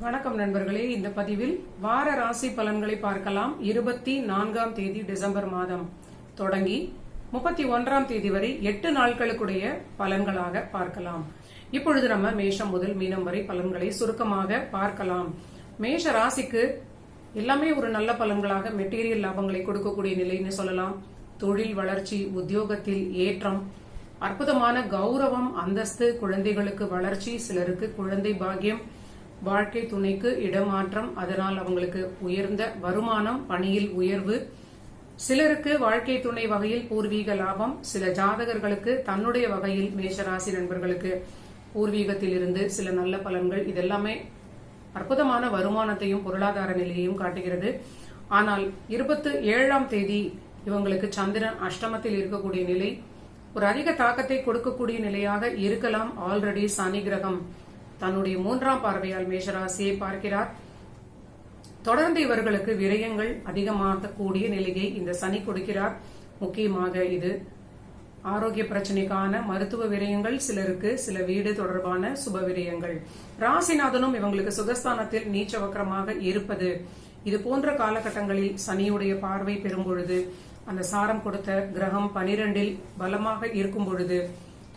வணக்கம் நண்பர்களே. இந்த பதிவில் வார ராசி பலன்களை பார்க்கலாம். 24ஆம் தேதி டிசம்பர் மாதம் தொடங்கி 31ஆம் தேதி வரை 8 நாட்களுக்குடைய பலன்களாக பார்க்கலாம். இப்பொழுது நம்ம மேஷம் முதல் மீனம் வரை பலன்களை சுருக்கமாக பார்க்கலாம். மேஷ ராசிக்கு எல்லாமே ஒரு நல்ல பலன்களாக மெட்டீரியல் லாபங்களை கொடுக்கக்கூடிய நிலைன்னு சொல்லலாம். தொழில் வளர்ச்சி, உத்தியோகத்தில் ஏற்றம், அற்புதமான கௌரவம், அந்தஸ்து, குழந்தைகளுக்கு வளர்ச்சி, சிலருக்கு குழந்தை பாக்கியம், வாழ்க்கை துணைக்கு இடமாற்றம், அதனால் அவங்களுக்கு உயர்ந்த வருமானம், பணியில் உயர்வு, சிலருக்கு வாழ்க்கை துணை வகையில் பூர்வீக லாபம், சில ஜாதகர்களுக்கு தன்னுடைய வகையில் மேஷராசி நண்பர்களுக்கு பூர்வீகத்தில் இருந்து சில நல்ல பலன்கள், இதெல்லாமே அற்புதமான வருமானத்தையும் பொருளாதார நிலையையும் காட்டுகிறது. ஆனால் 27ஆம் தேதி இவங்களுக்கு சந்திரன் அஷ்டமத்தில் இருக்கக்கூடிய நிலை ஒரு அதிக தாக்கத்தை கொடுக்கக்கூடிய நிலையாக இருக்கலாம். ஆல்ரெடி சனி கிரகம் தன்னுடைய 3ஆம் பார்வையால் மேஷராசியை பார்க்கிறார். தொடர்ந்து இவர்களுக்கு விரயங்கள் அதிகமாகக்கூடிய நிலையை இந்த சனி கொடுக்கிறார். முக்கியமாக இது ஆரோக்கிய பிரச்சனைக்கான மருத்துவ விரயங்கள், சிலருக்கு சில வீடு தொடர்பான சுப விரயங்கள். ராசிநாதனும் இவங்களுக்கு சுகஸ்தானத்தில் நீச்சவக்கரமாக இருப்பது, இது போன்ற காலகட்டங்களில் சனியுடைய பார்வை பெறும் பொழுது, அந்த சாரம் கொடுத்த கிரகம் 12இல் பலமாக இருக்கும் பொழுது,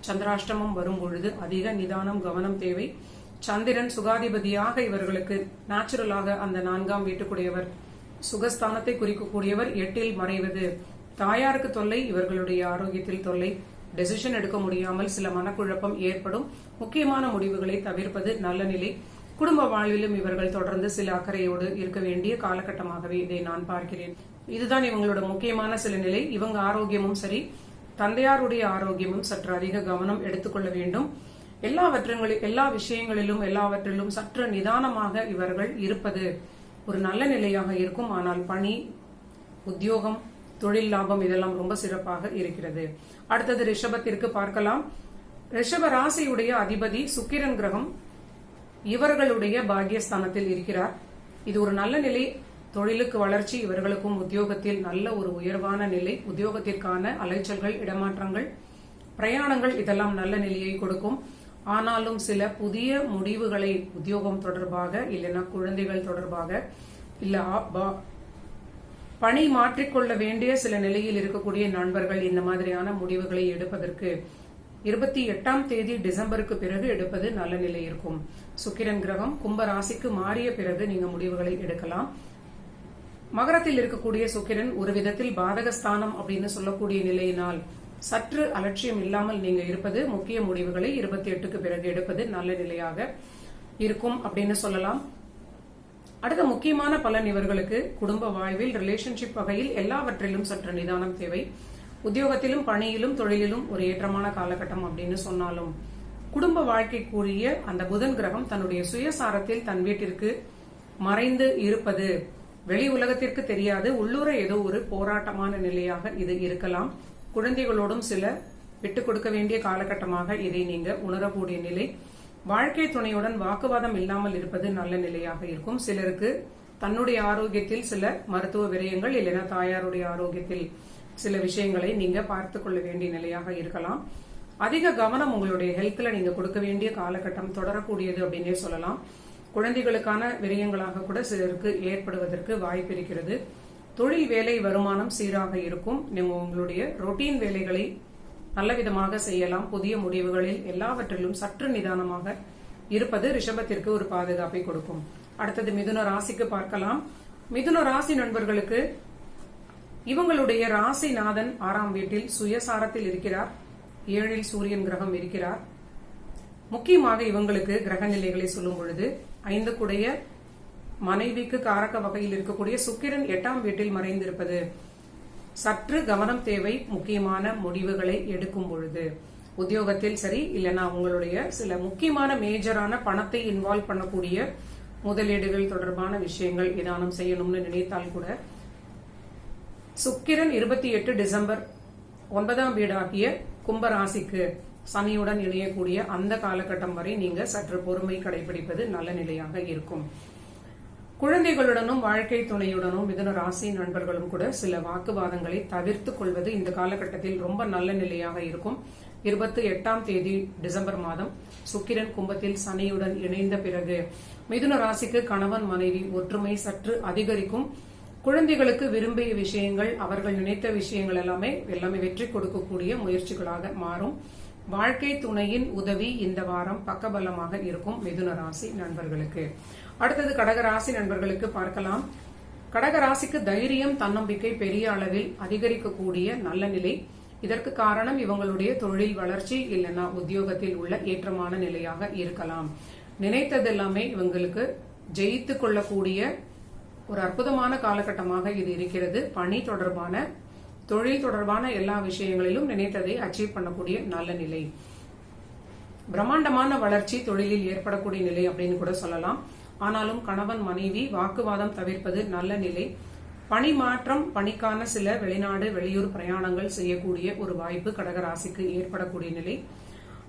சந்திராஷ்டமம் வரும் பொழுது அதிக நிதானம், கவனம் தேவை. சந்திரன் சுகாதிபதியாக இவர்களுக்கு நேச்சுரலாக அந்த 4ஆம் வீட்டுக்குடையவர், சுகஸ்தானத்தை குறிக்கக்கூடியவர் 8இல் மறைவது, தாயாருக்கு தொல்லை, இவர்களுடைய ஆரோக்கியத்தில் தொல்லை, டெசிஷன் எடுக்க முடியாமல் சில மனக்குழப்பம் ஏற்படும். முக்கியமான முடிவுகளை தவிர்ப்பது நல்ல நிலை. குடும்ப வாழ்விலும் இவர்கள் தொடர்ந்து சில அக்கறையோடு இருக்க வேண்டிய காலகட்டமாகவே இதை நான் பார்க்கிறேன். இதுதான் இவங்களோட முக்கியமான சில நிலை. இவங்க ஆரோக்கியமும் சரி, தந்தையாருடைய ஆரோக்கியமும் சற்று அதிக கவனம் எடுத்துக்கொள்ள வேண்டும். எல்லா விஷயங்களிலும் எல்லாவற்றிலும் சற்று நிதானமாக இவர்கள் இருப்பது ஒரு நல்ல நிலையாக இருக்கும். ஆனால் பணி, உத்தியோகம், தொழில் லாபம் இதெல்லாம் ரொம்ப சிறப்பாக இருக்கிறது. அடுத்தது ரிஷபத்திற்கு பார்க்கலாம். ரிஷப ராசியுடைய அதிபதி சுக்கிரன் கிரகம் இவர்களுடைய பாக்கியஸ்தானத்தில் இருக்கிறார். இது ஒரு நல்ல நிலை. தொழிலுக்கு வளர்ச்சி, இவர்களுக்கும் உத்தியோகத்தில் நல்ல ஒரு உயர்வான நிலை, உத்தியோகத்திற்கான அலைச்சல்கள், இடமாற்றங்கள், பிரயாணங்கள் இதெல்லாம் நல்ல நிலையை கொடுக்கும். ஆனாலும் சில புதிய முடிவுகளை உத்தியோகம் தொடர்பாக, இல்லைன்னா குழந்தைகள் தொடர்பாக, இல்ல பணி மாற்றிக்கொள்ள வேண்டிய சில நிலையில் இருக்கக்கூடிய நண்பர்கள் இந்த மாதிரியான முடிவுகளை எடுப்பதற்கு 28ஆம் தேதி டிசம்பருக்கு பிறகு எடுப்பது நல்ல நிலை இருக்கும். சுக்கிரன் கிரகம் கும்ப ராசிக்கு மாறிய பிறகு நீங்க முடிவுகளை எடுக்கலாம். மகரத்தில் இருக்கக்கூடிய சுக்கிரன் ஒரு விதத்தில் பாதகஸ்தானம் அப்படின்னு சொல்லக்கூடிய நிலையினால் சற்று அலட்சியம் இல்லாமல் நீங்க இருப்பது, முக்கிய முடிவுகளை 28க்கு பிறகு எடுப்பது நல்ல நிலையாக இருக்கும் அப்படின்னு சொல்லலாம். அடுத்த முக்கியமான பலன் இவர்களுக்கு குடும்ப வாழ்வில், ரிலேஷன்ஷிப் வகையில் எல்லாவற்றிலும் சற்று நிதானம் தேவை. உத்தியோகத்திலும் பணியிலும் தொழிலிலும் ஒரு ஏற்றமான காலகட்டம் அப்படின்னு சொன்னாலும், குடும்ப வாழ்க்கைக்குரிய அந்த புதன் கிரகம் தன்னுடைய சுயசாரத்தில் தன் வீட்டிற்கு மறைந்து இருப்பது வெளி உலகத்திற்கு தெரியாது. உள்ளூர ஏதோ ஒரு போராட்டமான நிலையாக இது இருக்கலாம். குழந்தைகளோடும் சில விட்டுக் கொடுக்க வேண்டிய காலகட்டமாக இதை நீங்க உணரக்கூடிய நிலை. வாழ்க்கை துணையுடன் வாக்குவாதம் இல்லாமல் இருப்பது நல்ல நிலையாக இருக்கும். சிலருக்கு தன்னுடைய ஆரோக்கியத்தில் சில மருத்துவ விரயங்கள், இல்லைன்னா தாயாருடைய ஆரோக்கியத்தில் சில விஷயங்களை நீங்க பார்த்து கொள்ள வேண்டிய நிலையாக இருக்கலாம். அதிக கவனம் உங்களுடைய ஹெல்த்ல நீங்க கொடுக்க வேண்டிய காலகட்டம் தொடரக்கூடியது அப்படின்னே சொல்லலாம். குழந்தைகளுக்கான விரயங்களாக கூட சிலருக்கு ஏற்படுவதற்கு வாய்ப்பு இருக்கிறது. தொழில், வேலை, வருமானம் சீராக இருக்கும். நீங்க உங்களுடைய ரொட்டீன் வேலைகளை நல்ல விதமாக செய்யலாம். புதிய முடிவுகளில் எல்லாவற்றிலும் சற்று நிதானமாக இருப்பது ரிஷபத்திற்கு ஒரு பாதுகாப்பை கொடுக்கும். அடுத்தது மிதுன ராசிக்கு பார்க்கலாம். மிதுன ராசி நண்பர்களுக்கு இவங்களுடைய ராசிநாதன் 6ஆம் வீட்டில் சுயசாரத்தில் இருக்கிறார். 7இல் சூரியன் கிரகம் இருக்கிறார். முக்கியமாக இவங்களுக்கு கிரக நிலைகளை சொல்லும் பொழுது 5 மனைவிக்கு காரக வகையில் இருக்கக்கூடிய சுக்கிரன் 8ஆம் வீட்டில் மறைந்திருப்பது சற்று கவனம் தேவை. முக்கியமான முடிவுகளை எடுக்கும் பொழுது உத்தியோகத்தில் சரி, இல்லைன்னா உங்களுடைய சில முக்கியமான மேஜரான பணத்தை இன்வால்வ் பண்ணக்கூடிய முதலீடுகள் தொடர்பான விஷயங்கள் ஏதானும் செய்யணும்னு நினைத்தால் கூட, சுக்கிரன் 28 டிசம்பர் 9ஆம் வீடாகிய கும்பராசிக்கு சனியுடன் இணையக்கூடிய அந்த காலகட்டம் வரை நீங்க சற்று பொறுமை கடைபிடிப்பது நல்ல நிலையாக இருக்கும். குழந்தைகளுடனும் வாழ்க்கை துணையுடனும் மிதுன ராசி நண்பர்களும் கூட சில வாக்குவாதங்களை தவிர்த்து கொள்வது இந்த காலகட்டத்தில் ரொம்ப நல்ல நிலையாக இருக்கும். 28ஆம் தேதி டிசம்பர் மாதம் சுக்கிரன் கும்பத்தில் சனியுடன் இணைந்த பிறகு மிதுன ராசிக்கு கணவன் மனைவி ஒற்றுமை சற்று அதிகரிக்கும். குழந்தைகளுக்கு விரும்பிய விஷயங்கள், அவர்கள் நினைத்த விஷயங்கள் எல்லாமே வெற்றி கொடுக்கக்கூடிய முயற்சிகளாக மாறும். வாழ்க்கை துணையின் உதவி இந்த வாரம் பக்கபலமாக இருக்கும் மிதுன ராசி நண்பர்களுக்கு. அடுத்தது கடகராசி நண்பர்களுக்கு பார்க்கலாம். கடகராசிக்கு தைரியம், தன்னம்பிக்கை பெரிய அளவில் அதிகரிக்கக்கூடிய நல்ல நிலை. இதற்கு காரணம் இவங்களுடைய தொழில் வளர்ச்சி, இல்லைன்னா உத்தியோகத்தில் உள்ள ஏற்றமான நிலையாக இருக்கலாம். நினைத்தது எல்லாமே இவங்களுக்கு ஜெயித்து கொள்ளக்கூடிய ஒரு அற்புதமான காலகட்டமாக இது இருக்கிறது. பணி தொடர்பான, தொழில் தொடர்பான எல்லா விஷயங்களிலும் நினைத்ததை அச்சீவ் பண்ணக்கூடிய நல்ல நிலை. பிரம்மாண்டமான வளர்ச்சி தொழிலில் ஏற்படக்கூடிய நிலை அப்படின்னு கூட சொல்லலாம். ஆனாலும் கணவன் மனைவி வாக்குவாதம் தவிர்ப்பது நல்ல நிலை. பணி மாற்றம், பணிக்கான சில வெளிநாடு வெளியூர் பிரயாணங்கள் செய்யக்கூடிய ஒரு வாய்ப்பு கடகராசிக்கு ஏற்படக்கூடிய நிலை.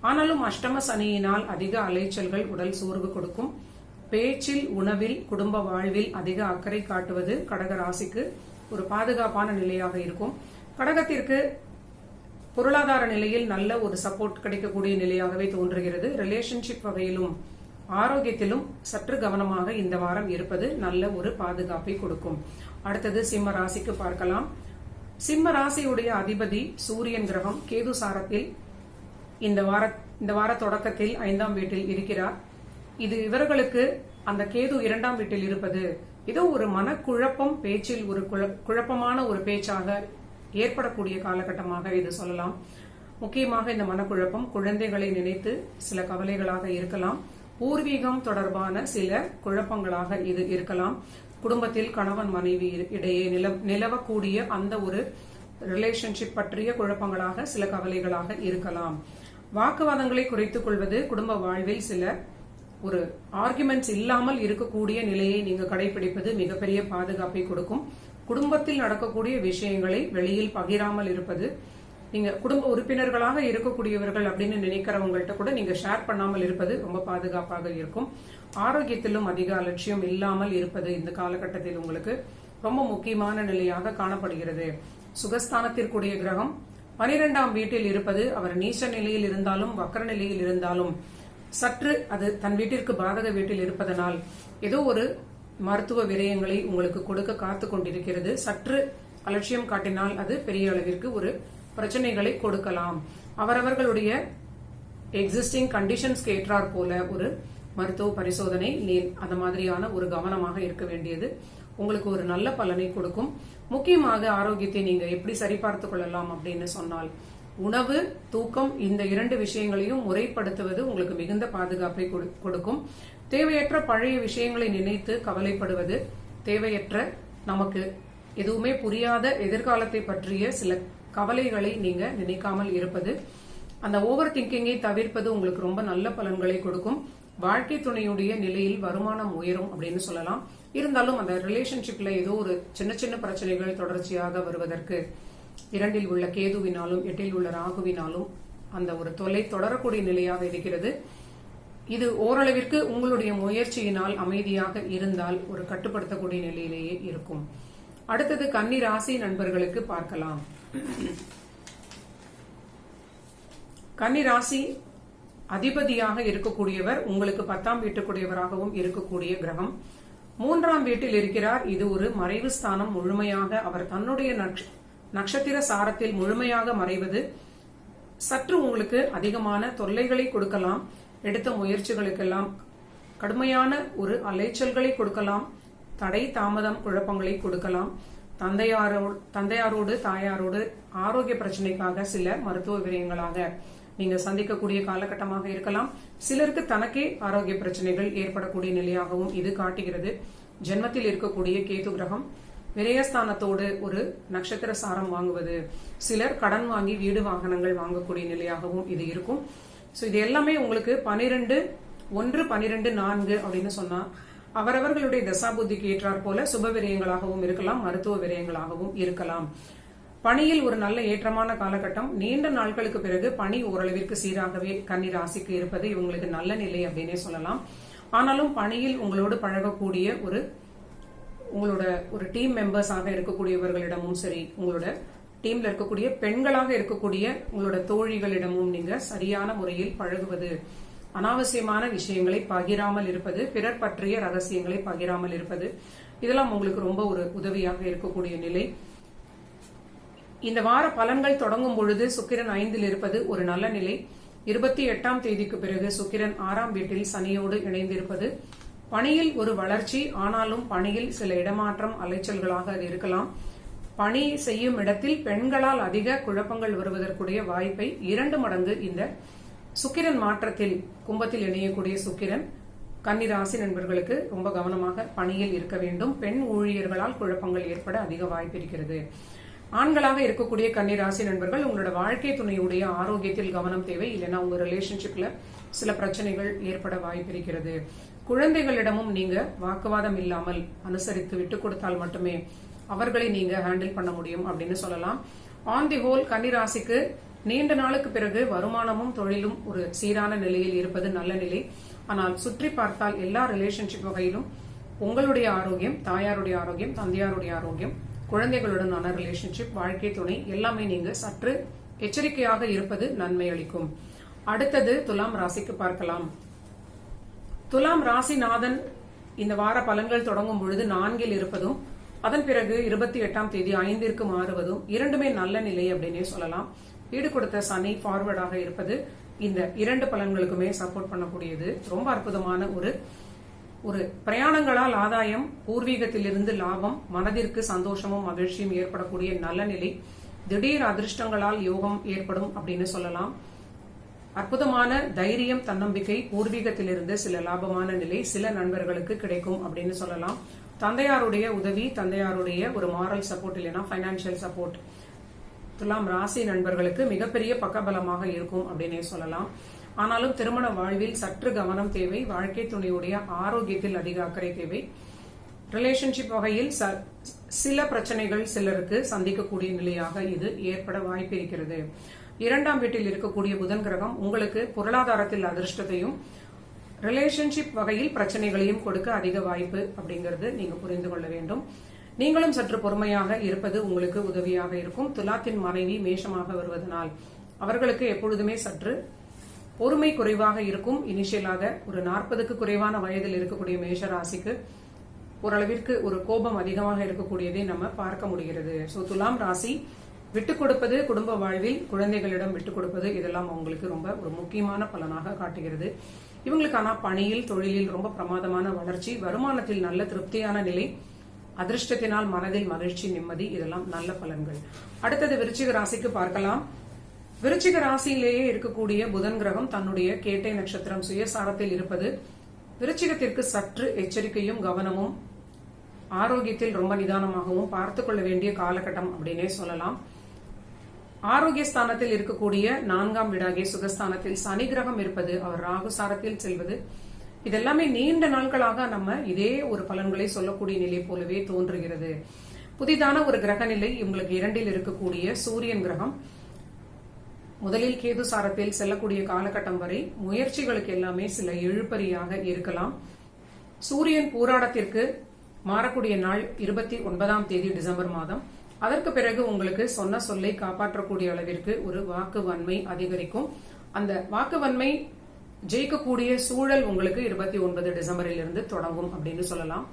ஆனாலும் அஷ்டம சனியினால் அதிக அலைச்சல்கள், உடல் சோர்வு கொடுக்கும். பேச்சில், உணவில், குடும்ப வாழ்வில் அதிக அக்கறை காட்டுவது கடகராசிக்கு ஒரு பாதுகாப்பான நிலையாக இருக்கும். கடகத்திற்கு பொருளாதார நிலையில் நல்ல ஒரு சப்போர்ட் கிடைக்கக்கூடிய நிலையாகவே தோன்றுகிறது. ரிலேஷன்ஷிப் வகையிலும் ஆரோக்கியத்திலும் சற்று கவனமாக இந்த வாரம் இருப்பது நல்ல ஒரு பாதுகாப்பை கொடுக்கும். அடுத்தது சிம்ம ராசிக்கு பார்க்கலாம். சிம்ம ராசியுடைய அதிபதி சூரியன் கிரகம் கேது சாரத்தில் இந்த வார தொடக்கத்தில் 5ஆம் வீட்டில் இருக்கிறார். இது இவர்களுக்கு அந்த கேது 2ஆம் வீட்டில் இருப்பது ஏதோ ஒரு மனக்குழப்பம், பேச்சில் ஒரு குழப்பமான ஒரு பேச்சாக ஏற்படக்கூடிய காலகட்டமாக இது சொல்லலாம். முக்கியமாக இந்த மனக்குழப்பம் குழந்தைகளை நினைத்து சில கவலைகளாக இருக்கலாம். பூர்வீகம் தொடர்பான சில குழப்பங்களாக இது இருக்கலாம். குடும்பத்தில் கணவன் மனைவி இடையே நிலவக்கூடிய அந்த ஒரு ரிலேஷன்ஷிப் பற்றிய குழப்பங்களாக, சில கவலைகளாக இருக்கலாம். வாக்குவாதங்களை குறைத்துக் கொள்வது, குடும்ப வாழ்வில் சில ஒரு ஆர்குமெண்ட்ஸ் இல்லாமல் இருக்கக்கூடிய நிலையை நீங்க கடைபிடிப்பது மிகப்பெரிய பாதுகாப்பை கொடுக்கும். குடும்பத்தில் நடக்கக்கூடிய விஷயங்களை வெளியில் பகிராமல் இருப்பது, நீங்க குடும்ப உறுப்பினர்களாக இருக்கக்கூடியவர்கள் அப்படின்னு நினைக்கிறவங்கள்ட்ட கூட நீங்க ஷேர் பண்ணாமல் இருப்பது ரொம்ப பாதுகாப்பாக இருக்கும். ஆரோக்கியத்திலும் அதிக அலட்சியம் இல்லாமல் இருப்பது இந்த காலகட்டத்தில் உங்களுக்கு ரொம்ப முக்கியமான நிலையாக காணப்படுகிறது. சுகஸ்தானத்திற்குரிய கிரகம் 12ஆம் வீட்டில் இருப்பது, அவர் நீச்ச நிலையில் இருந்தாலும் வக்கர நிலையில் இருந்தாலும் சற்று அது தன் வீட்டிற்கு பாதக வீட்டில் இருப்பதனால் ஏதோ ஒரு மருத்துவ விரயங்களை உங்களுக்கு கொடுக்க காத்து கொண்டிருக்கிறது. சற்று அலட்சியம் காட்டினால் அது பெரிய அளவிற்கு ஒரு பிரச்சனைகளை கொடுக்கலாம். அவரவர்களுடைய எக்ஸிஸ்டிங் கண்டிஷன்ஸ்க்கு ஏற்றாற் போல ஒரு மருத்துவ பரிசோதனை, அந்த மாதிரியான ஒரு கவனமாக இருக்க வேண்டியது உங்களுக்கு ஒரு நல்ல பலனை கொடுக்கும். முக்கியமாக ஆரோக்கியத்தை நீங்க எப்படி சரிபார்த்துக் கொள்ளலாம் அப்படின்னு சொன்னால், உணவு, தூக்கம், இந்த 2 விஷயங்களையும் முறைப்படுத்துவது உங்களுக்கு மிகுந்த பாதுகாப்பை கொடுக்கும். தேவையற்ற பழைய விஷயங்களை நினைத்து கவலைப்படுவது, தேவையற்ற நமக்கு எதுவுமே புரியாத எதிர்காலத்தை பற்றிய சில கவலைகளை நீங்க நினைக்காமல் இருப்பது, அந்த ஓவர் திங்கிங்கை தவிர்ப்பது உங்களுக்கு ரொம்ப நல்ல பலன்களை கொடுக்கும். வாழ்க்கை துணையுடைய நிலையில் வருமானம் உயரும் அப்படின்னு சொல்லலாம். இருந்தாலும் அந்த ரிலேஷன்ஷிப்ல ஏதோ ஒரு சின்ன சின்ன பிரச்சனைகள் தொடர்ச்சியாக வருவதற்கு 2இல் உள்ள கேதுவினாலும் 8இல் உள்ள ராகுவினாலும் அந்த ஒரு தொல்லை தொடரக்கூடிய நிலையாக இருக்கிறது. இது ஓரளவிற்கு உங்களுடைய முயற்சியினால் அமைதியாக இருந்தால் ஒரு கட்டுப்படுத்தக்கூடிய நிலையிலேயே இருக்கும். அடுத்தது கன்னி ராசி நண்பர்களுக்கு பார்க்கலாம். கன்னி ராசி அதிபதியாக இருக்கக்கூடியவர் உங்களுக்கு 10ஆம் வீட்டுக்குரியவராகவும் இருக்கக்கூடிய கிரகம் 3ஆம் வீட்டில் இருக்கிறார். இது ஒரு மறைவு ஸ்தானம். முழுமையாக அவர் தன்னுடைய நட்சத்திர சாரத்தில் முழுமையாக மறைவது சற்று உங்களுக்கு அதிகமான தொல்லைகளை கொடுக்கலாம். எடுத்த முயற்சிகளுக்கெல்லாம் கடுமையான ஒரு அலைச்சல்களை கொடுக்கலாம். தடை, தாமதம், குழப்பங்களை கொடுக்கலாம். தந்தையாரோடு தாயாரோடு ஆரோக்கிய பிரச்சனைக்காக சில மருத்துவ விரயங்களாக நீங்க சந்திக்கக்கூடிய காலகட்டமாக இருக்கலாம். சிலருக்கு தனக்கே ஆரோக்கிய பிரச்சனைகள் ஏற்படக்கூடிய நிலையாகவும் இது காட்டுகிறது. ஜென்மத்தில் இருக்கக்கூடிய கேது கிரகம் விரயஸ்தானத்தோடு ஒரு நட்சத்திர சாரம் வாங்குவது, சிலர் கடன் வாங்கி வீடு வாகனங்கள் வாங்கக்கூடிய நிலையாகவும் இது இருக்கும். சோ இது எல்லாமே உங்களுக்கு 12/1/12/4 அப்படின்னு சொன்னா அவரவர்களுடைய தசாபுத்திக்கு ஏற்றாற் போல சுப விரயங்களாகவும் இருக்கலாம், மருத்துவ விரயங்களாகவும் இருக்கலாம். பணியில் ஒரு நல்ல ஏற்றமான காலகட்டம். நீண்ட நாட்களுக்கு பிறகு பணி ஓரளவிற்கு சீராகவே கன்னி ராசிக்கு இருப்பது இவங்களுக்கு நல்ல நிலை அப்படின்னே சொல்லலாம். ஆனாலும் பணியில் உங்களோடு பழகக்கூடிய உங்களோட ஒரு டீம் மெம்பர்ஸாக இருக்கக்கூடியவர்களிடமும் சரி, உங்களோட டீம்ல இருக்கக்கூடிய பெண்களாக இருக்கக்கூடிய உங்களோட தோழிகளிடமும் நீங்க சரியான முறையில் பழகுவது, அனாவசியமான விஷயங்களை பகிராமல் இருப்பது, பிறர் பற்றிய ரகசியங்களை பகிராமல் இருப்பது, இதெல்லாம் உங்களுக்கு ரொம்ப ஒரு உதவியாக இருக்கக்கூடிய நிலை. இந்த வார பலன்கள் தொடங்கும் பொழுது சுக்கிரன் 5ல் இருப்பது ஒரு நல்ல நிலை. 28ஆம் தேதிக்கு பிறகு சுக்கிரன் 6ஆம் வீட்டில் சனியோடு இணைந்திருப்பது பணியில் ஒரு வளர்ச்சி. ஆனாலும் பணியில் சில இடமாற்றம், அலைச்சல்களாக அது இருக்கலாம். பணி செய்யும் இடத்தில் பெண்களால் அதிக குழப்பங்கள் வருவதற்குரிய வாய்ப்பை 2 மடங்கு இந்த சுக்கிரன் மாற்றத்தில், கும்பத்தில் இணையக்கூடிய சுக்கிரன் கன்னி ராசி நண்பர்களுக்கு ரொம்ப கவனமாக பணியில் இருக்க வேண்டும். பெண் ஊழியர்களால் குழப்பங்கள் ஏற்பட அதிக வாய்ப்பு இருக்கிறது. ஆண்களாக இருக்கக்கூடிய கன்னி ராசி நண்பர்கள் உங்களோட வாழ்க்கை துணையுடைய ஆரோக்கியத்தில் கவனம் தேவை. இல்லைன்னா உங்க ரிலேஷன்ஷிப்ல சில பிரச்சனைகள் ஏற்பட வாய்ப்பு இருக்கிறது. குழந்தைகளிடமும் நீங்க வாக்குவாதம் இல்லாமல் அனுசரித்து விட்டு கொடுத்தால் மட்டுமே அவர்களை நீங்க ஹேண்டில் பண்ண முடியும் அப்படின்னு சொல்லலாம். ஆன் தி ஹோல் கன்னி ராசிக்கு நீண்ட நாளுக்கு பிறகு வருமானமும் தொழிலும் ஒரு சீரான நிலையில் இருப்பது நல்ல நிலை. ஆனால் சுற்றி பார்த்தால் எல்லா ரிலேஷன்ஷிப் வகையிலும் உங்களுடைய ஆரோக்கியம், தாயாருடைய ஆரோக்கியம், தந்தையாருடைய ஆரோக்கியம், குழந்தைகளுடனான ரிலேஷன்ஷிப், வாழ்க்கை துணை எல்லாமே நீங்க சற்று எச்சரிக்கையாக இருப்பது நன்மை அளிக்கும். அடுத்தது துலாம் ராசிக்கு பார்க்கலாம். துலாம் ராசிநாதன் இந்த வார பலன்கள் தொடங்கும் பொழுது 4ல் இருப்பதும் அதன் பிறகு 28ஆம் தேதி 5ற்கு மாறுவதும் இரண்டுமே நல்ல நிலை அப்படின்னே சொல்லலாம். வீடு கொடுத்த சனி ஃபார்வர்டாக இருப்பது இந்த 2 பலன்களுக்குமே சப்போர்ட் பண்ணக்கூடியது. ரொம்ப அற்புதமான ஒரு பிரயாணங்களால் ஆதாயம், பூர்வீகத்திலிருந்து லாபம், மனதிற்கு சந்தோஷமும் மகிழ்ச்சியும் ஏற்படக்கூடிய நல்ல நிலை, திடீர் அதிர்ஷ்டங்களால் யோகம் ஏற்படும் அப்படின்னு சொல்லலாம். அற்புதமான தைரியம், தன்னம்பிக்கை, பூர்வீகத்திலிருந்து சில லாபமான நிலை சில நண்பர்களுக்கு கிடைக்கும் அப்படின்னு சொல்லலாம். தந்தையாருடைய உதவி, தந்தையாருடைய ஒரு மாரல் சப்போர்ட் இல்லைன்னா பைனான்சியல் சப்போர்ட் துலாம் ராசி நண்பர்களுக்கு மிகப்பெரிய பக்கபலமாக இருக்கும் அப்படின்னே சொல்லலாம். ஆனாலும் திருமண வாழ்வில் சற்று கவனம் தேவை. வாழ்க்கை துணையுடைய ஆரோக்கியத்தில் அதிக அக்கறை தேவை. ரிலேஷன்ஷிப் வகையில் சில பிரச்சனைகள் சிலருக்கு சந்திக்கக்கூடிய நிலையாக இது ஏற்பட வாய்ப்பு இருக்கிறது. 2ஆம் வீட்டில் இருக்கக்கூடிய புதன் கிரகம் உங்களுக்கு பொருளாதாரத்தில் அதிர்ஷ்டத்தையும் ரிலேஷன்ஷிப் வகையில் பிரச்சனைகளையும் கொடுக்க அதிக வாய்ப்பு அப்படிங்கிறது நீங்க புரிந்து கொள்ள வேண்டும். நீங்களும் சற்று பொறுமையாக இருப்பது உங்களுக்கு உதவியாக இருக்கும். துலாத்தின் மனைவி மேஷமாக வருவதனால் அவர்களுக்கு எப்பொழுதுமே சற்று பொறுமை குறைவாக இருக்கும். இனிஷியலாக ஒரு 40க்கு குறைவான வயதில் இருக்கக்கூடிய மேஷ ராசிக்கு ஓரளவிற்கு ஒரு கோபம் அதிகமாக இருக்கக்கூடியதை நம்ம பார்க்க முடிகிறது. சோ துலாம் ராசி விட்டுக் கொடுப்பது, குடும்ப வாழ்வில் குழந்தைகளிடம் விட்டுக் கொடுப்பது, இதெல்லாம் அவங்களுக்கு ரொம்ப ஒரு முக்கியமான பலனாக காட்டுகிறது. இவங்களுக்கான பணியில், தொழிலில் ரொம்ப பிரமாதமான வளர்ச்சி, வருமானத்தில் நல்ல திருப்தியான நிலை, அதிர்ஷ்டத்தினால் மனதில் மகிழ்ச்சி, நிம்மதி, இதெல்லாம் நல்ல பலன்கள். அடுத்தது விருச்சிக ராசிக்கு பார்க்கலாம். விருச்சிக ராசியிலேயே இருக்கக்கூடிய புதன் கிரகம் தன்னுடைய கேட்டை நட்சத்திரம் சுயசாரத்தில் இருப்பது விருச்சிகத்திற்கு சற்று எச்சரிக்கையும் கவனமும், ஆரோக்கியத்தில் ரொம்ப நிதானமாகவும் பார்த்துக் கொள்ள வேண்டிய காலகட்டம் அப்படின்னே சொல்லலாம். ஆரோக்கிய ஸ்தானத்தில் இருக்கக்கூடிய 4ஆம் வீடாகிய சுகஸ்தானத்தில் சனி கிரகம் இருப்பது, அவர் ராகு சாரத்தில் செல்வது, இதெல்லாமே நீண்ட நாட்களாக நம்ம இதே ஒரு பலன்களை சொல்லக்கூடிய நிலை போலவே தோன்றுகிறது. புதிதான ஒரு கிரக நிலை இவங்களுக்கு 2ல் இருக்கக்கூடிய சூரியன் கிரகம் முதலில் கேது சாரத்தில் செல்லக்கூடிய காலகட்டம் வரை முயற்சிகளுக்கு எல்லாமே சில இழுபறியாக இருக்கலாம். சூரியன் பூராடத்திற்கு மாறக்கூடிய நாள் 29ஆம் தேதி டிசம்பர் மாதம். அதற்கு பிறகு உங்களுக்கு சொன்ன சொல்லை காப்பாற்றக்கூடிய அளவிற்கு ஒரு வாக்கு வன்மை அதிகரிக்கும். அந்த வாக்கு வன்மை ஜெயிக்கக்கூடிய சூழல் உங்களுக்கு 29 டிசம்பரில் இருந்து தொடங்கும் அப்படின்னு சொல்லலாம்.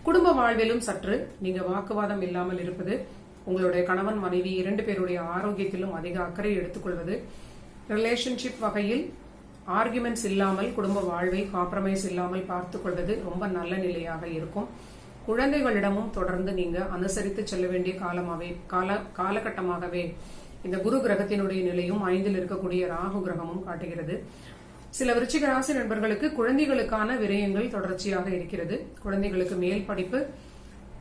குடும்ப வாழ்விலும் சற்று நீங்க வாக்குவாதம் இல்லாமல் இருப்பது, உங்களுடைய கணவன் மனைவி 2 பேருடைய ஆரோக்கியத்திலும் அதிக அக்கறை எடுத்துக்கொள்வது, ரிலேஷன்ஷிப் வகையில் ஆர்குமெண்ட்ஸ் இல்லாமல் குடும்ப வாழ்வை காம்ப்ரமைஸ் இல்லாமல் பார்த்துக் கொள்வது ரொம்ப நல்ல நிலையாக இருக்கும். குழந்தைகளிடமும் தொடர்ந்து நீங்க அனுசரித்து செல்ல வேண்டிய காலகட்டமாகவே இந்த குரு கிரகத்தினுடைய நிலையும் 5ல் இருக்கக்கூடிய ராகு கிரகமும் காட்டுகிறது. சில விருச்சிக ராசி நண்பர்களுக்கு குழந்தைகளுக்கான விரயங்கள் தொடர்ச்சியாக இருக்கிறது. குழந்தைகளுக்கு மேல் படிப்பு,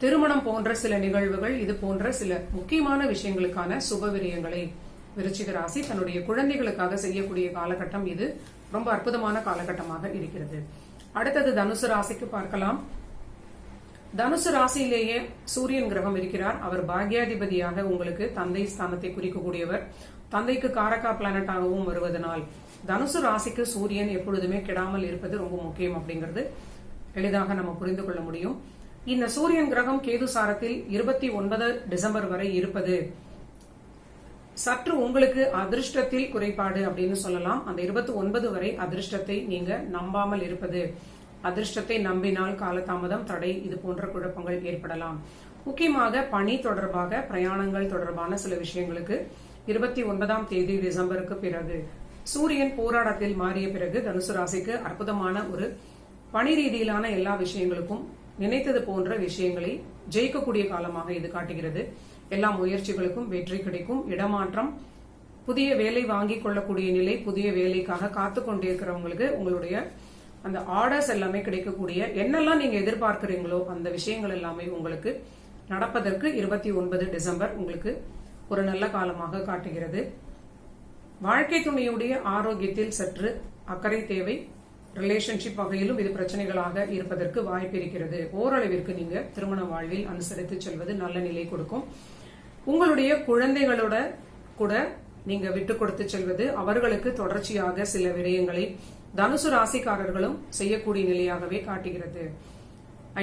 திருமணம் போன்ற சில நிகழ்வுகள், இது போன்ற சில முக்கியமான விஷயங்களுக்கான சுப விரயங்களை விருச்சிக ராசி தன்னுடைய குழந்தைகளுக்காக செய்யக்கூடிய காலகட்டம் இது. ரொம்ப அற்புதமான காலகட்டமாக இருக்கிறது. அடுத்தது தனுசு ராசிக்கு பார்க்கலாம். தனுசு ராசியிலேயே சூரியன் கிரகம் இருக்கிறார். அவர் பாக்யாதிபதியாக உங்களுக்கு தந்தை ஸ்தானத்தை குறிக்கக்கூடியவர், தந்தைக்கு காரகா பிளானட்டாகவும் வருவதனால் தனுசு ராசிக்கு சூரியன் எப்பொழுதுமே கெடாமல் இருப்பது ரொம்ப முக்கியம் அப்படிங்கிறது எளிதாக நம்ம புரிந்து கொள்ள முடியும். இந்த சூரியன் கிரகம் கேது சாரத்தில் 29 டிசம்பர் வரை இருப்பது சற்று உங்களுக்கு அதிர்ஷ்டத்தில் குறைபாடு அப்படின்னு சொல்லலாம். அந்த 29 வரை அதிர்ஷ்டத்தை நீங்க நம்பாமல் இருப்பது, அதிர்ஷ்டத்தை நம்பினால் காலதாமதம், தடை, இது போன்ற குழப்பங்கள் ஏற்படலாம். முக்கியமாக பணி தொடர்பாக, பிரயாணங்கள் தொடர்பான சில விஷயங்களுக்கு 29ஆம் தேதி டிசம்பருக்கு பிறகு சூரியன் போராட்டத்தில் மாறிய பிறகு தனுசு ராசிக்கு அற்புதமான ஒரு பணி ரீதியிலான எல்லா விஷயங்களுக்கும் நினைத்தது போன்ற விஷயங்களை ஜெயிக்கக்கூடிய காலமாக இது காட்டுகிறது. எல்லா முயற்சிகளுக்கும் வெற்றி கிடைக்கும். இடமாற்றம், புதிய வேலை வாங்கி கொள்ளக்கூடிய நிலை, புதிய வேலைக்காக காத்து கொண்டிருக்கிறவங்களுக்கு உங்களுடைய அந்த ஆர்டர்ஸ் எல்லாமே கிடைக்கக்கூடிய, என்னெல்லாம் நீங்க எதிர்பார்க்கிறீங்களோ அந்த விஷயங்கள் எல்லாமே உங்களுக்கு நடப்பதற்கு 29 டிசம்பர் உங்களுக்கு ஒரு நல்ல காலமாக காட்டுகிறது. வாழ்க்கை துணையுடைய ஆரோக்கியத்தில் சற்று அக்கறை தேவை. ரிலேஷன்ஷிப் வகையிலும் இது பிரச்சனைகளாக இருப்பதற்கு வாய்ப்பு இருக்கிறது. ஓரளவிற்கு நீங்க திருமண வாழ்வில் அனுசரித்து செல்வது நல்ல நிலை கொடுக்கும். உங்களுடைய குழந்தைகளோட கூட நீங்க விட்டு கொடுத்து செல்வது, அவர்களுக்கு தொடர்ச்சியாக சில விடயங்களை தனுசு ராசிக்காரர்களும் செய்யக்கூடிய நிலையாகவே காட்டுகிறது.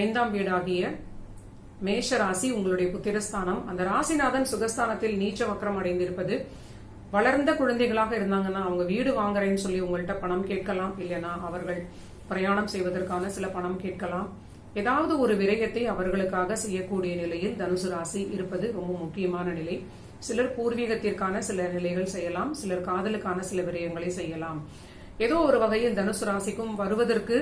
5ஆம் வீடாகிய மேஷ ராசி உங்களுடைய புத்திரஸ்தானம். அந்த ராசிநாதன் சுகஸ்தானத்தில் நீச்ச வக்ரம் அடைந்திருப்பது, வளர்ந்த குழந்தைகளாக இருந்தாங்கன்னா அவங்க வீடு வாங்குறேன்னு சொல்லி உங்கள்கிட்ட பணம் கேட்கலாம். இல்லைன்னா அவர்கள் பிரயாணம் செய்வதற்கான சில பணம் கேட்கலாம். ஏதாவது ஒரு விரயத்தை அவர்களுக்காக செய்யக்கூடிய நிலையில் தனுசு ராசி இருப்பது ரொம்ப முக்கியமான நிலை. சிலர் பூர்வீகத்திற்கான சில நிலைகள் செய்யலாம், சிலர் காதலுக்கான சில விரயங்களை செய்யலாம். ஏதோ ஒரு வகையில் தனுசு ராசிக்கும் வருவதற்கு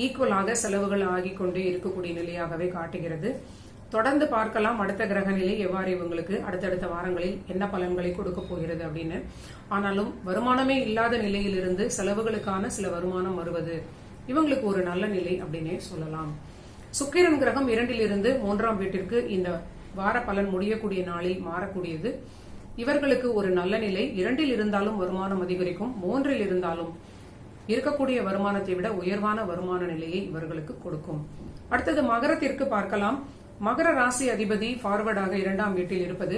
ஈக்குவலாக செலவுகள் ஆகிக் கொண்டே இருக்கக்கூடிய நிலையாகவே காட்டுகிறது. தொடர்ந்து பார்க்கலாம் அடுத்த கிரக நிலை எவ்வாறு இவங்களுக்கு அடுத்தடுத்த வாரங்களில் என்ன பலன்களை கொடுக்க போகிறது அப்படின்னு. ஆனாலும் வருமானமே இல்லாத நிலையிலிருந்து செலவுகளுக்கான சில வருமானம் வருவது இவங்களுக்கு ஒரு நல்ல நிலை அப்படின்னே சொல்லலாம். சுக்கிரன் கிரகம் 2ல் இருந்து 3ஆம் வீட்டிற்கு இந்த வார பலன் முடியக்கூடிய நாளில் மாறக்கூடியது. இவர்களுக்கு ஒரு நல்ல நிலை. 2ல் இருந்தாலும் வருமானம் அதிகரிக்கும், 3ல் இருந்தாலும் இருக்கக்கூடிய வருமானத்தை விட உயர்வான வருமான நிலையை இவர்களுக்கு கொடுக்கும். அடுத்தது மகரத்திற்கு பார்க்கலாம். மகர ராசி அதிபதி ஃபார்வர்டாக 2ஆம் வீட்டில் இருப்பது,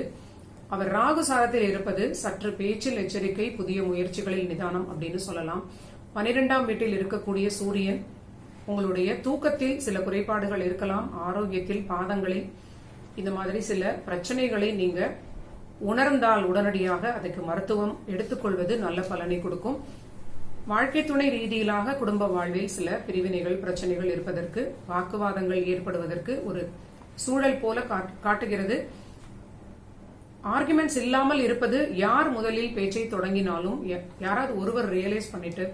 அவர் ராகு சாரத்தில் இருப்பது சற்று பேச்சில் எச்சரிக்கை, புதிய முயற்சிகளில் நிதானம் அப்படின்னு சொல்லலாம். 12ஆம் வீட்டில் இருக்கக்கூடிய சூரியன் உங்களுடைய தூக்கத்தில் சில குறைபாடுகள் இருக்கலாம், ஆரோக்கியத்தில், பாதங்களில் இந்த மாதிரி சில பிரச்சனைகளை நீங்க உணர்ந்தால் உடனடியாக அதுக்கு மருத்துவம் எடுத்துக்கொள்வது நல்ல பலனை கொடுக்கும். வாழ்க்கை துணை ரீதியிலாக குடும்ப வாழ்வில் சில பிரிவினைகள், பிரச்சனைகள் இருப்பதற்கு, வாக்குவாதங்கள் ஏற்படுவதற்கு ஒரு சூழல் போல காட்டுகிறது. ஆர்குமெண்ட்ஸ் இல்லாமல் இருப்பது, யார் முதலில் பேச்சை தொடங்கினாலும் யாராவது ஒருவர் ரியலைஸ் பண்ணிட்டு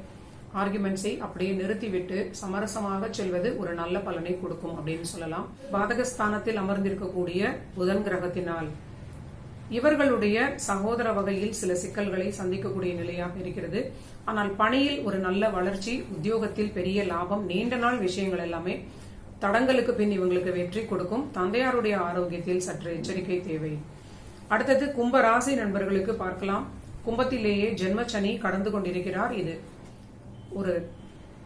ஆர்குமெண்ட்ஸை அப்படியே நிறுத்திவிட்டு சமரசமாக செல்வது ஒரு நல்ல பலனை கொடுக்கும் அப்படின்னு சொல்லலாம். பாதகஸ்தானத்தில் அமர்ந்திருக்கக்கூடிய புதன் கிரகத்தினால் இவர்களுடைய சகோதர வகையில் சில சிக்கல்களை சந்திக்கக்கூடிய நிலையாக இருக்கிறது. ஆனால் பணியில் ஒரு நல்ல வளர்ச்சி, உத்தியோகத்தில் பெரிய லாபம், நீண்ட நாள் விஷயங்கள் எல்லாமே தடங்களுக்கு பின் இவங்களுக்கு வெற்றி கொடுக்கும். தந்தையாருடைய ஆரோக்கியத்தில் சற்று எச்சரிக்கை தேவை. அடுத்தது கும்ப ராசி நண்பர்களுக்கு பார்க்கலாம். கும்பத்திலேயே ஜென்மச்சனி கடந்து கொண்டிருக்கிறார். இது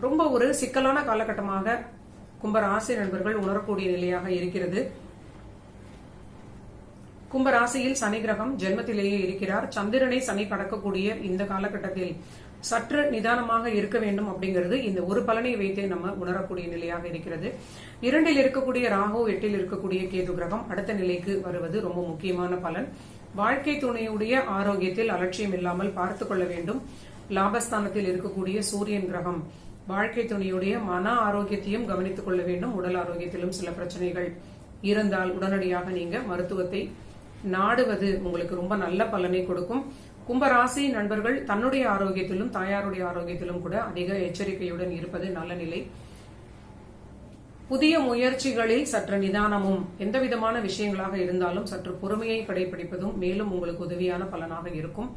ரொம்ப ஒரு சிக்கலான காலகட்டமாக கும்ப ராசி நண்பர்கள் உணரக்கூடிய நிலையாக இருக்கிறது. கும்ப ராசியில் சனி கிரகம் ஜென்மத்திலேயே இருக்கிறார். சந்திரனை சனி கடக்கக்கூடிய இந்த காலகட்டத்தில் சற்று நிதானமாக இருக்க வேண்டும் அப்படிங்கிறது இந்த ஒரு பலனை வைத்தே நம்ம உணரக்கூடிய நிலையாக இருக்கிறது. 2ல் இருக்கக்கூடிய ராகு, 8ல் இருக்கக்கூடிய கேது கிரகம் அடுத்த நிலைக்கு வருவது ரொம்ப முக்கியமான பலன். வாழ்க்கை துணையுடைய ஆரோக்கியத்தில் அலட்சியம் இல்லாமல் பார்த்துக் கொள்ள வேண்டும். லாபஸ்தானத்தில் இருக்கக்கூடிய சூரியன் கிரகம் வாழ்க்கை துணையுடைய மன ஆரோக்கியத்தையும் கவனித்துக் கொள்ள வேண்டும். உடல் ஆரோக்கியத்திலும் சில பிரச்சனைகள் இருந்தால் உடனடியாக நீங்க மருத்துவத்தை நாடுவது உங்களுக்கு ரொம்ப நல்ல பலனை கொடுக்கும். கும்பராசி நண்பர்கள் தன்னுடைய ஆரோக்கியத்திலும் தாயாருடைய ஆரோக்கியத்திலும் கூட அதிக எச்சரிக்கையுடன் இருப்பது நல்ல நிலை. புதிய முயற்சிகளில் சற்று நிதானமும், எந்த விதமான விஷயங்களாக இருந்தாலும் சற்று பொறுமையை கடைபிடிப்பதும் மேலும் உங்களுக்கு உதவியான பலனாக இருக்கும்.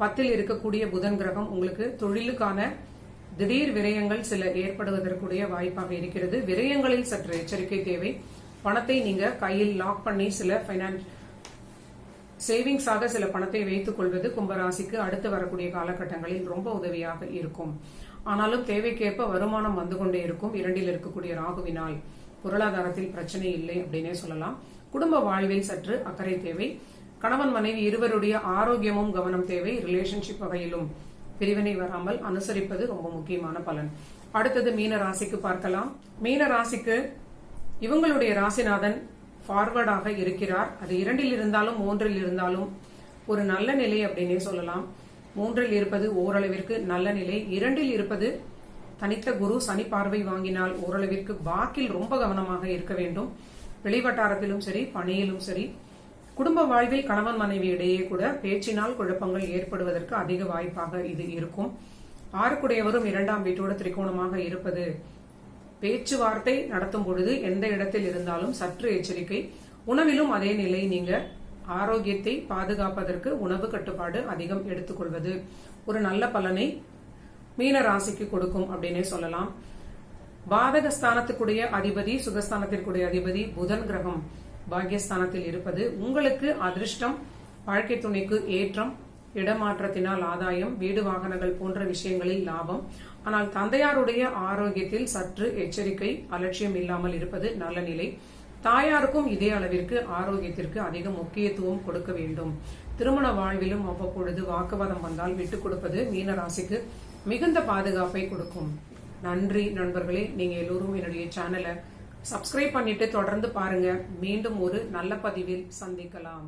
10ல் இருக்கக்கூடிய புதன் கிரகம் உங்களுக்கு தொழிலுக்கான திடீர் விரயங்கள் சில ஏற்படுவதற்குரிய வாய்ப்பாக இருக்கிறது. விரயங்களில் சற்று எச்சரிக்கை தேவை. பணத்தை நீங்க கையில் லாக் பண்ணி சில சேவிங்ஸாக சில பணத்தை வைத்துக் கொள்வது கும்பராசிக்கு அடுத்து வரக்கூடிய காலகட்டங்களில் ரொம்ப உதவியாக இருக்கும். ஆனாலும் தேவைக்கேற்ப வருமானம் வந்து கொண்டே இருக்கும். 2ல் இருக்கக்கூடிய ராகுவினால் பொருளாதாரத்தில் பிரச்சனை இல்லை அப்படின்னே சொல்லலாம். குடும்ப வாழ்வில் சற்று அக்கறை தேவை. கணவன் மனைவி இருவருடைய ஆரோக்கியமும் கவனம் தேவை. ரிலேஷன்ஷிப் வகையிலும் பிரிவினை வராமல் அனுசரிப்பது ரொம்ப முக்கியமான பலன். அடுத்தது மீன ராசிக்கு பார்க்கலாம். மீன ராசிக்கு இவங்களுடைய ராசிநாதன் ஃபார்வர்டாக இருக்கிறார். அது 2ல் இருந்தாலும் 3ல் இருந்தாலும் ஒரு நல்ல நிலை அப்படின்னே சொல்லலாம். 3ல் இருப்பது ஓரளவிற்கு நல்ல நிலை. 2ல் இருப்பது தனித்த குரு சனி பார்வை வாங்கினால் ஓரளவிற்கு வாக்கில் ரொம்ப கவனமாக இருக்க வேண்டும். வெளிவட்டாரத்திலும் சரி, பணியிலும் சரி. குடும்ப வாழ்வில் கணவன் மனைவி இடையே கூட பேச்சினால் குழப்பங்கள் ஏற்படுவதற்கு அதிக வாய்ப்பாக இது இருக்கும். 6க்குடையவரும் 2ஆம் வீட்டோடு திரிகோணமாக இருப்பது பேச்சுவார்த்தை நடத்தும் பொழுது எந்த இடத்தில் இருந்தாலும் சற்று எச்சரிக்கை. உணவிலும் அதே நிலை. நீங்க ஆரோக்கியத்தை பாதுகாப்பதற்கு உணவு கட்டுப்பாடு அதிகம் எடுத்துக்கொள்வது ஒரு நல்ல பலனை மீன ராசிக்கு கொடுக்கும் அப்படின்னே சொல்லலாம். பாதகஸ்தானத்துக்குடைய அதிபதி, சுகஸ்தானத்திற்குடைய அதிபதி புதன் கிரகம் பாக்கியஸ்தானத்தில் இருப்பது உங்களுக்கு அதிர்ஷ்டம், வாழ்க்கை துணைக்கு ஏற்றம், இடமாற்றத்தினால் ஆதாயம், வீடு வாகனங்கள் போன்ற விஷயங்களில் லாபம். ஆனால் தந்தையாருடைய ஆரோக்கியத்தில் சற்று எச்சரிக்கை, அலட்சியம் இல்லாமல் இருப்பது நல்ல நிலை. தாயாருக்கும் இதே அளவிற்கு ஆரோக்கியத்திற்கு அதிக முக்கியத்துவம் கொடுக்க வேண்டும். திருமண வாழ்விலும் அவ்வப்பொழுது வாக்குவாதம் வந்தால் விட்டுக் கொடுப்பது மீன ராசிக்கு மிகுந்த பாதுகாப்பை கொடுக்கும். நன்றி நண்பர்களே. நீங்க எல்லோரும் என்னுடைய சேனலை சப்ஸ்கிரைப் பண்ணிட்டு தொடர்ந்து பாருங்க. மீண்டும் ஒரு நல்ல பதிவில் சந்திக்கலாம்.